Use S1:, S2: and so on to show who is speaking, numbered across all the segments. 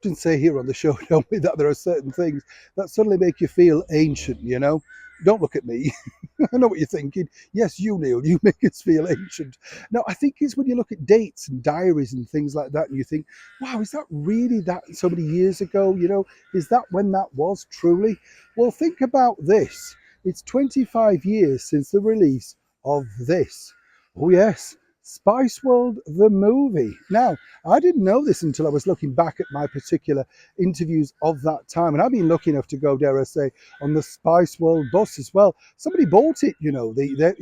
S1: often say here on the show, don't we, that there are certain things that suddenly make you feel ancient, you know? Don't look at me. I know what you're thinking. Yes, you, Neil, you make us feel ancient. No, I think it's when you look at dates and diaries and things like that and you think, wow, is that really that so many years ago? You know, is that when that was truly? Well, think about this. It's 25 years since the release of this. Oh, yes, Spice World, the movie. Now, I didn't know this until I was looking back at my particular interviews of that time. And I've been lucky enough to go, dare I say, on the Spice World bus as well. Somebody bought it, you know.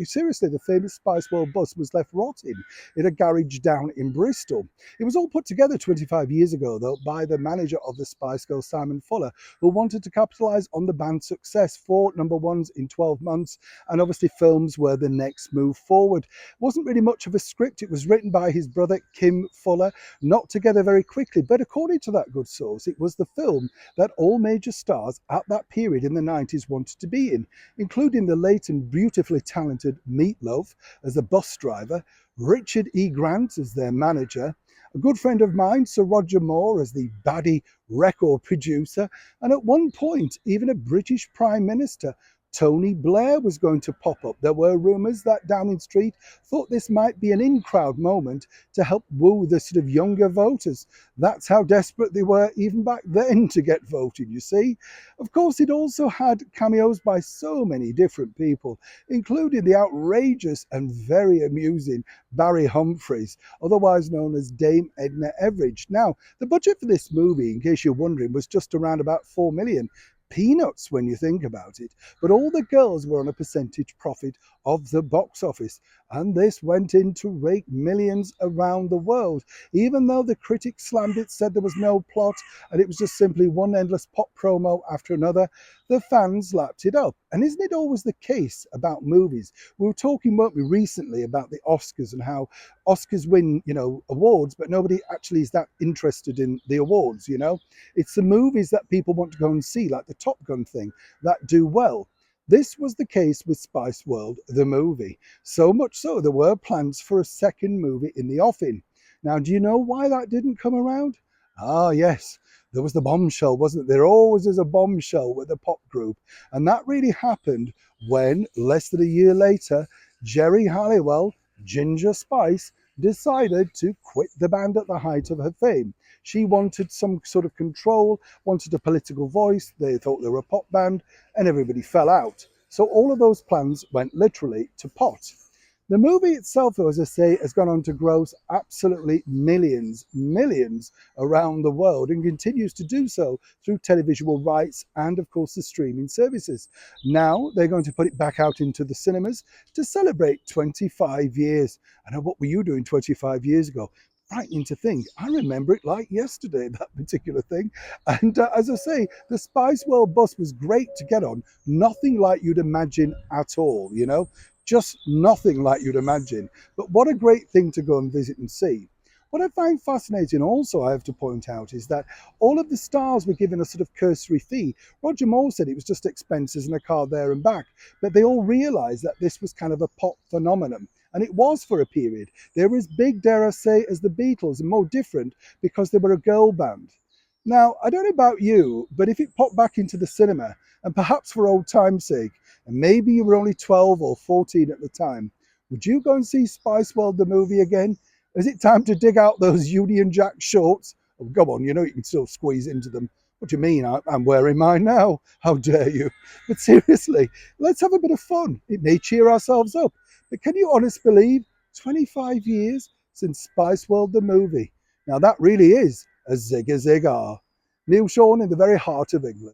S1: Seriously, the famous Spice World bus was left rotting in a garage down in Bristol. It was all put together 25 years ago, though, by the manager of the Spice Girls, Simon Fuller, who wanted to capitalise on the band's success. 4 #1s in 12 months, and obviously films were the next move forward. It wasn't really much of a script. It was written by his brother, Kim Fuller, knocked together very quickly. But according to that good source, it was the film that all major stars at that period in the 90s wanted to be in, including the late and beautifully talented Meat Loaf as the bus driver, Richard E. Grant as their manager, a good friend of mine, Sir Roger Moore, as the baddie record producer, and at one point, even a British Prime Minister, Tony Blair, was going to pop up. There were rumours that Downing Street thought this might be an in-crowd moment to help woo the sort of younger voters. That's how desperate they were even back then to get voted, you see. Of course, it also had cameos by so many different people, including the outrageous and very amusing Barry Humphries, otherwise known as Dame Edna Everage. Now, the budget for this movie, in case you're wondering, was just around about 4 million. Peanuts when you think about it, but all the girls were on a percentage profit of the box office, and this went in to rake millions around the world. Even though the critics slammed it, said there was no plot, and it was just simply one endless pop promo after another, the fans lapped it up. And isn't it always the case about movies? We were talking, weren't we, recently about the Oscars and how Oscars win, you know, awards, but nobody actually is that interested in the awards, you know? It's the movies that people want to go and see, like the Top Gun thing, that do well. This was the case with Spice World, the movie. So much so, there were plans for a second movie in the offing. Now, do you know why that didn't come around? Ah, yes, there was the bombshell, wasn't it? There always is a bombshell with a pop group. And that really happened when, less than a year later, Geri Halliwell, Ginger Spice, decided to quit the band at the height of her fame. She wanted some sort of control, wanted a political voice. They thought they were a pop band, and everybody fell out. So all of those plans went literally to pot. The movie itself, though, as I say, has gone on to gross absolutely millions around the world, and continues to do so through televisual rights and, of course, the streaming services. Now they're going to put it back out into the cinemas to celebrate 25 years. I know, what were you doing 25 years ago? Frightening to think. I remember it like yesterday, that particular thing. And as I say, the Spice World bus was great to get on. Nothing like you'd imagine at all, you know, just nothing like you'd imagine. But what a great thing to go and visit and see. What I find fascinating also, I have to point out, is that all of the stars were given a sort of cursory fee. Roger Moore said it was just expenses and a car there and back, but they all realised that this was kind of a pop phenomenon. And it was for a period. They were as big, dare I say, as the Beatles, and more different because they were a girl band. Now, I don't know about you, but if it popped back into the cinema, and perhaps for old time's sake, and maybe you were only 12 or 14 at the time, would you go and see Spice World the movie again? Is it time to dig out those Union Jack shorts? Oh, go on, you know you can still squeeze into them. What do you mean? I'm wearing mine now. How dare you? But seriously, let's have a bit of fun. It may cheer ourselves up. But can you honestly believe 25 years since Spice World the movie? Now that really is a zig-a-zig-ah. Neil Sean in the very heart of England.